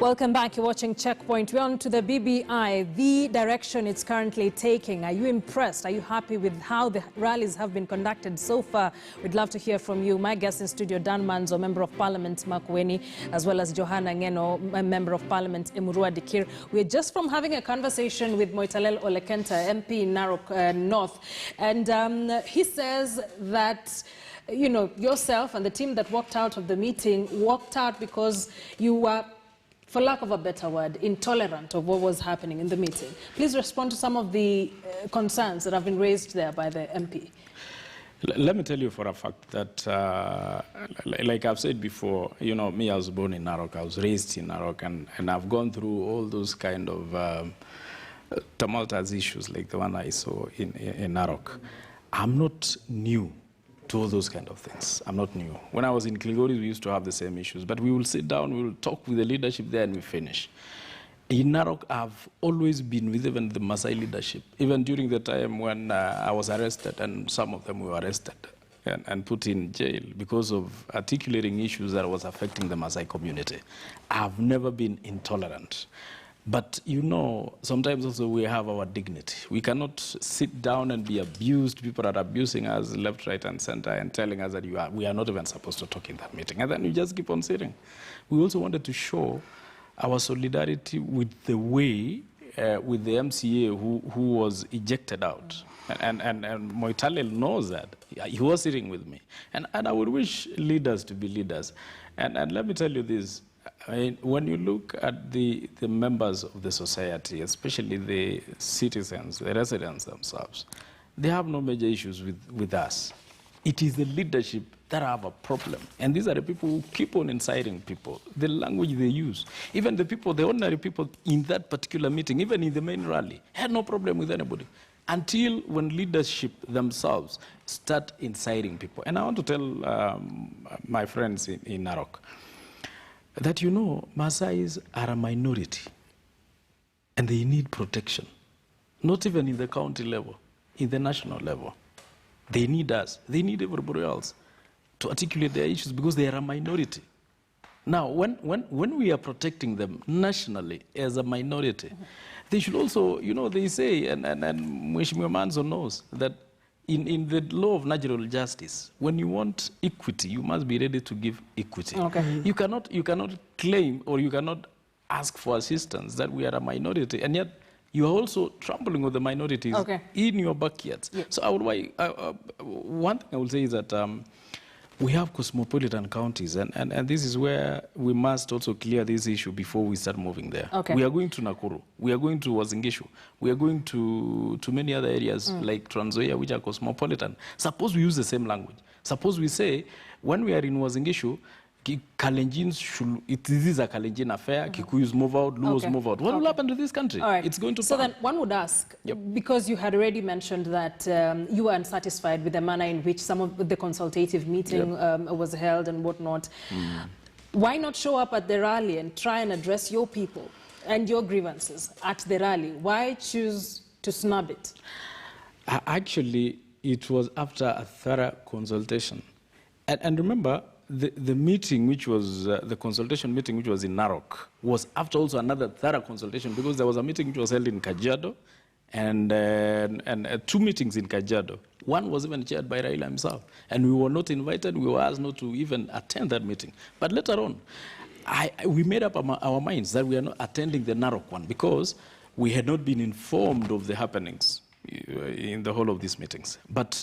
Welcome back. You're watching Checkpoint. We're on to the BBI, the direction it's currently taking. Are you impressed? Are you happy with how the rallies have been conducted so far? We'd love to hear from you. My guest in studio, Dan Manzo, Member of Parliament Makueni, as well as Johanna Ngeno, Member of Parliament Emurua Dikir. We're just from having a conversation with Moitalel Olekenta, MP in Narok North. And he says that, you know, yourself and the team that walked out of the meeting walked out because you were, for lack of a better word, intolerant of what was happening in the meeting. Please respond to some of the concerns that have been raised there by the MP. Let me tell you for a fact that, like I've said before, you know, me, I was born in Narok, I was raised in Narok, and I've gone through all those kind of tumultuous issues like the one I saw in Narok. I'm not new to all those kind of things. I'm not new. When I was in Kilgoris, we used to have the same issues, but we will sit down, we will talk with the leadership there, and we finish. In Narok, I've always been with even the Maasai leadership, even during the time when I was arrested, and some of them were arrested and put in jail because of articulating issues that was affecting the Maasai community. I've never been intolerant. But, you know, sometimes also we have our dignity. We cannot sit down and be abused. People are abusing us left, right, and center and telling us that we are not even supposed to talk in that meeting. And then we just keep on sitting. We also wanted to show our solidarity with the way, with the MCA who was ejected out. And Moitalel knows that. He was sitting with me. And I would wish leaders to be leaders. And let me tell you this. I mean, when you look at the members of the society, especially the citizens, the residents themselves, they have no major issues with us. It is the leadership that have a problem. And these are the people who keep on inciting people, the language they use. Even the people, the ordinary people in that particular meeting, even in the main rally, had no problem with anybody. Until when leadership themselves start inciting people. And I want to tell my friends in Narok, that, you know, Maasais are a minority and they need protection, not even in the county level, in the national level. They need us, they need everybody else to articulate their issues because they are a minority. Now, when we are protecting them nationally as a minority, they should also, you know, they say, and Mheshimiwa Manzo knows, that in the law of natural justice, when you want equity, you must be ready to give equity. Okay. You cannot claim or you cannot ask for assistance that we are a minority, and yet you are also trampling on the minorities in your backyards. Yeah. So one thing I will say is that we have cosmopolitan counties, and this is where we must also clear this issue before we start moving there. Okay. We are going to Nakuru, we are going to Uasin Gishu, we are going to many other areas like Trans Nzoia, which are cosmopolitan. Suppose we use the same language. Suppose we say, when we are in Uasin Gishu, Kalenjins should, this is a Kalenjin affair, Kikuyus move out, Luos move out. What will happen to this country? Right. It's going to So then one would ask, because you had already mentioned that you were unsatisfied with the manner in which some of the consultative meeting was held and whatnot. Why not show up at the rally and try and address your people and your grievances at the rally? Why choose to snub it? Actually, it was after a thorough consultation. And remember, the meeting, which was the consultation meeting, which was in Narok, was after also another thorough consultation, because there was a meeting which was held in Kajiado and two meetings in Kajiado. One was even chaired by Raila himself, and we were not invited. We were asked not to even attend that meeting. But later on, we made up our minds that we are not attending the Narok one because we had not been informed of the happenings in the whole of these meetings. But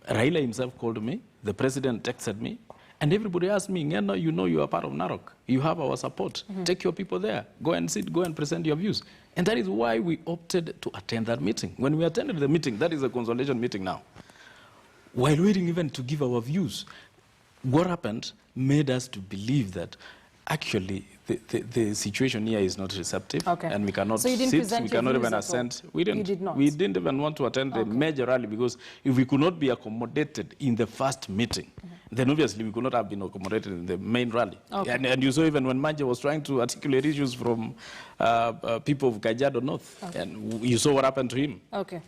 Raila himself called me, the president texted me, and everybody asked me, Ngeno, you know you are part of Narok. You have our support. Take your people there. Go and sit, go and present your views. And that is why we opted to attend that meeting. When we attended the meeting, that is a consultation meeting now, while waiting even to give our views, what happened made us to believe that actually the situation here is not receptive, and we cannot sit, we cannot even assent. We didn't. You did not. We didn't even want to attend the major rally because if we could not be accommodated in the first meeting, then obviously we could not have been accommodated in the main rally. And you saw even when Manje was trying to articulate issues from people of Kajiado North, and you saw what happened to him.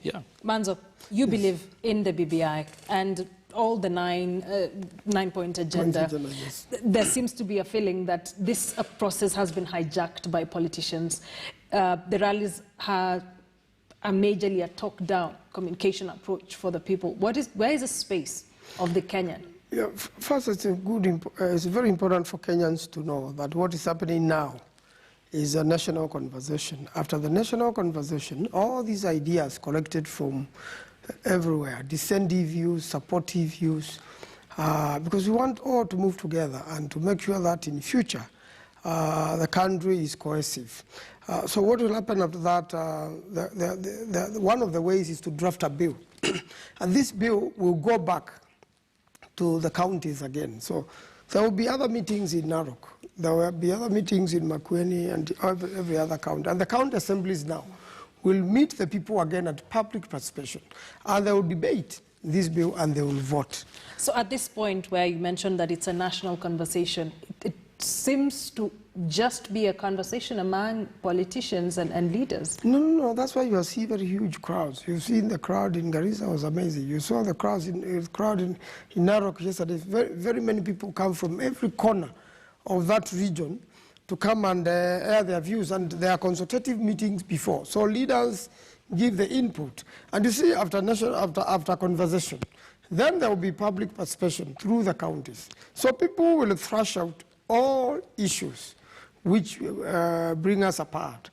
Yeah. Manzo, you believe in the BBI, and all the nine-point agenda, Yes. there seems to be a feeling that this process has been hijacked by politicians. The rallies are majorly a top-down communication approach for the people. Where is the space of the Kenyan? Yeah, first, it's very important for Kenyans to know that what is happening now is a national conversation. After the national conversation, all these ideas collected from everywhere, dissenting views, supportive views, because we want all to move together and to make sure that in future the country is cohesive. So what will happen after that, one of the ways is to draft a bill. And this bill will go back to the counties again. So there will be other meetings in Narok. There will be other meetings in Makueni and every other county. And the county assemblies now will meet the people again at public participation. And they will debate this bill and they will vote. So at this point where you mentioned that it's a national conversation, it seems to just be a conversation among politicians and leaders. No, that's why you see very huge crowds. You've seen the crowd in Garissa was amazing. You saw the crowd in Narok yesterday. Very many people come from every corner of that region to come and air their views, and there are consultative meetings before. So leaders give the input. And you see, after conversation, then there will be public participation through the counties. So people will thrash out all issues which bring us apart,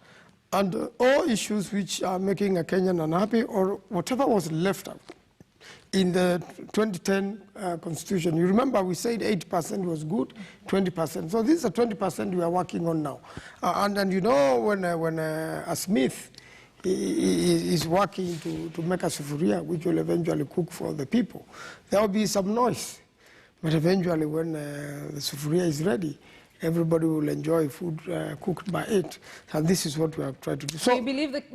and all issues which are making a Kenyan unhappy, or whatever was left out in the 2010 constitution. You remember we said 80% was good, 20%. So this is a 20% we are working on now. And you know, when a smith is working to make a sufuria, which will eventually cook for the people, there will be some noise. But eventually when the sufuria is ready, everybody will enjoy food cooked by it. And this is what we have tried to do. So you believe that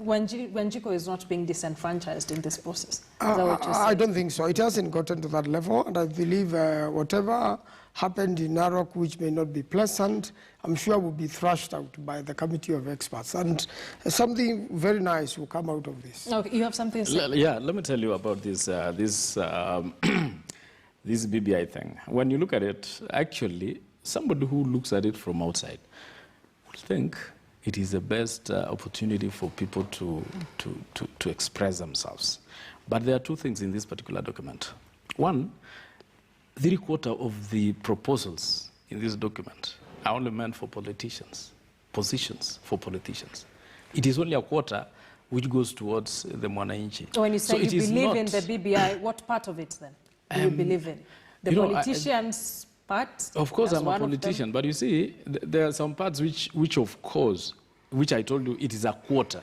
Wanjiku is not being disenfranchised in this process? Is that what you're saying? I don't think so. It hasn't gotten to that level. And I believe whatever happened in Narok, which may not be pleasant, I'm sure will be thrashed out by the committee of experts. And something very nice will come out of this. Okay, you have something to say? Yeah, let me tell you about this, this BBI thing. When you look at it, actually, somebody who looks at it from outside would think it is the best opportunity for people to express themselves. But there are two things in this particular document. One, 3/4 of the proposals in this document are only meant for politicians, positions for politicians. It is only a quarter which goes towards the Mwananchi. When you say you believe in the BBI, what part of it then do you believe in? The politicians' part? Of course, I'm a politician, but you see, there are some parts which of course, which I told you, it is a quarter,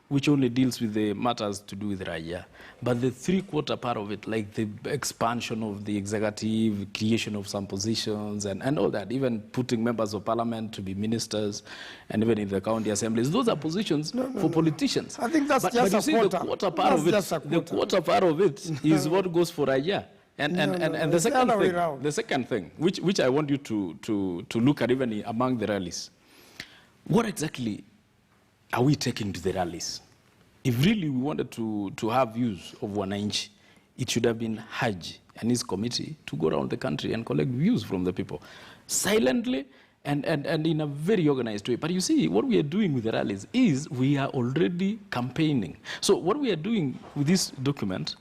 which only deals with the matters to do with Raya. But the 3/4 part of it, like the expansion of the executive, creation of some positions, and all that, even putting members of parliament to be ministers, and even in the county assemblies, those are positions for politicians. I think that's but just you see, quarter. the quarter part of it, the quarter part of it is what goes for Raya. And the second thing, which I want you to look at even among the rallies, what exactly are we taking to the rallies? If really we wanted to have views of Wananchi, it should have been Haji and his committee to go around the country and collect views from the people, silently and in a very organized way. But you see, what we are doing with the rallies is we are already campaigning. So what we are doing with this document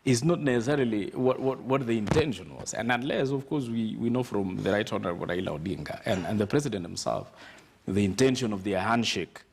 is not necessarily what the intention was. And unless, of course, we know from the Right Honorable Raila Odinga and the President himself, the intention of their handshake.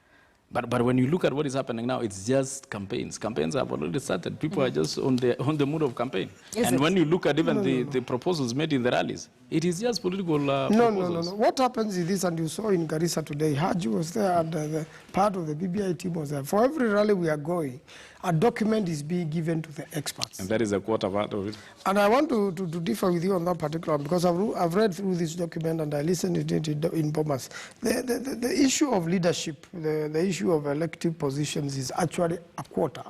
But when you look at what is happening now, it's just campaigns. Campaigns have already started. People are just on the mood of campaign. When you look at even the proposals made in the rallies, it is just political proposals. No. What happens is this, and you saw in Garissa today, Haji was there, and the part of the BBI team was there. For every rally we are going, a document is being given to the experts. And that is a quarter part of it. And I want to differ with you on that particular, because I've read through this document and I listened to it in Bomas. The issue of leadership, the issue of elective positions is actually a quarter.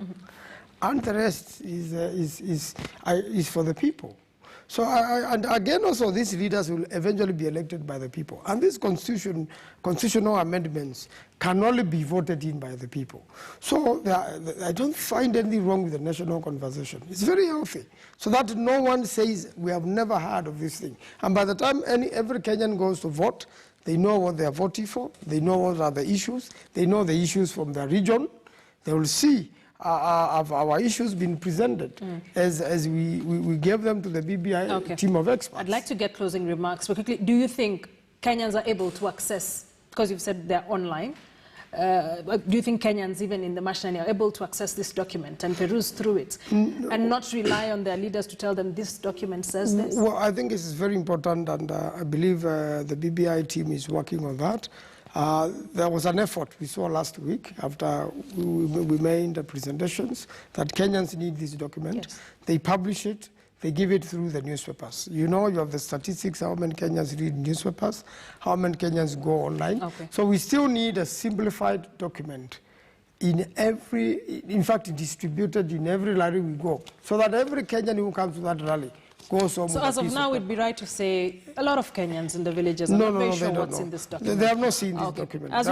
And the rest is for the people. So, and again also, these leaders will eventually be elected by the people. And these constitutional amendments can only be voted in by the people. So I don't find anything wrong with the national conversation. It's very healthy, so that no one says we have never heard of this thing. And by the time every Kenyan goes to vote, they know what they are voting for, they know what are the issues, they know the issues from their region, they will see of our issues being presented as we gave them to the BBI team of experts. I'd like to get closing remarks. But quickly, do you think Kenyans are able to access, because you've said they're online, do you think Kenyans, even in the mashinani, are able to access this document and peruse through it and not rely on their leaders to tell them this document says this? Well, I think it's very important, and I believe the BBI team is working on that. There was an effort we saw last week after we made the presentations that Kenyans need this document. Yes. They publish it, they give it through the newspapers. You know, you have the statistics, how many Kenyans read newspapers, how many Kenyans go online. Okay. So we still need a simplified document in fact, distributed in every rally we go, so that every Kenyan who comes to that rally goes home. So as of now, it'd be right to say a lot of Kenyans in the villages are not very sure what's in this document. They have not seen this document. As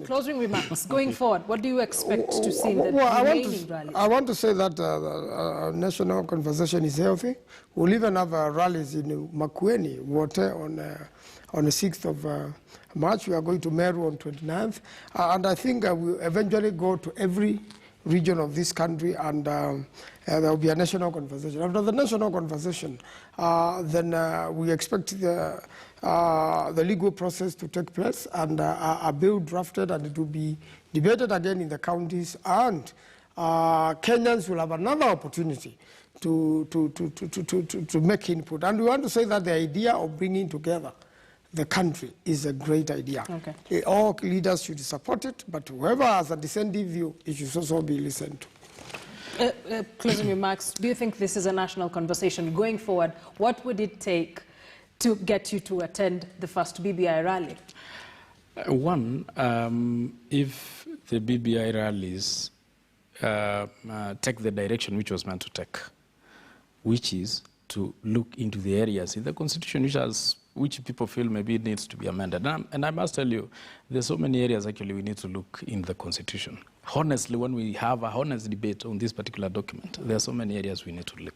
closing remarks, going forward, what do you expect to see in the remaining rallies? I want to say that national conversation is healthy. We'll even have rallies in Makueni, Wote, on the 6th of March. We are going to Meru on 29th. And I think we'll eventually go to every region of this country, and there will be a national conversation. After the national conversation, then we expect the legal process to take place, and a bill drafted, and it will be debated again in the counties, and Kenyans will have another opportunity to make input. And we want to say that the idea of bringing together the country is a great idea. Okay. All leaders should support it, but whoever has a dissenting view, it should also be listened to. Closing remarks, do you think this is a national conversation going forward? What would it take to get you to attend the first BBI rally? One, if the BBI rallies take the direction which was meant to take, which is to look into the areas in the Constitution which people feel maybe it needs to be amended. And I must tell you, there's so many areas actually we need to look in the Constitution. Honestly, when we have a honest debate on this particular document, there are so many areas we need to look.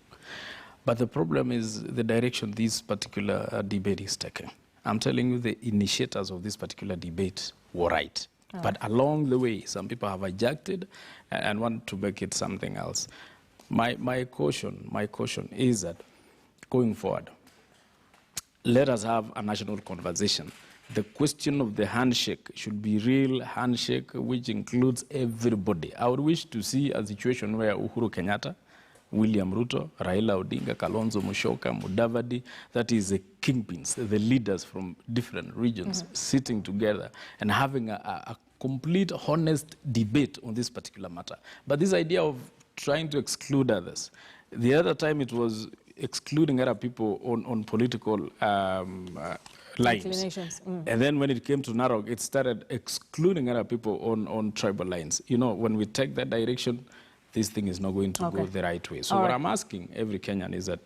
But the problem is the direction this particular debate is taking. I'm telling you, the initiators of this particular debate were right. Oh. But along the way, some people have hijacked it and want to make it something else. My caution is that going forward, let us have a national conversation. The question of the handshake should be real handshake, which includes everybody. I would wish to see a situation where Uhuru Kenyatta, William Ruto, Raila Odinga, Kalonzo Musyoka, Mudavadi, that is the kingpins, the leaders from different regions, sitting together and having a complete, honest debate on this particular matter. But this idea of trying to exclude others, the other time it was excluding other people on political lines. And then when it came to Narok, it started excluding other people on tribal lines. You know, when we take that direction, this thing is not going to go the right way. So I'm asking every Kenyan is that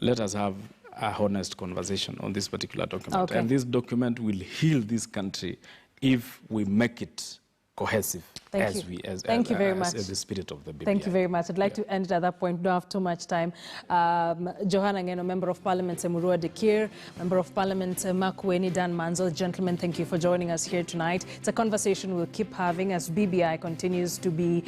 let us have a honest conversation on this particular document. And this document will heal this country if we make it cohesive. Thank you very much. As the spirit of the BBI. Thank you very much. I'd like to end it at that point. We don't have too much time. Johanna Ngeno, Member of Parliament Emurua Dekir, Member of Parliament Makueni Dan Manzo. Gentlemen, thank you for joining us here tonight. It's a conversation we'll keep having as BBI continues to be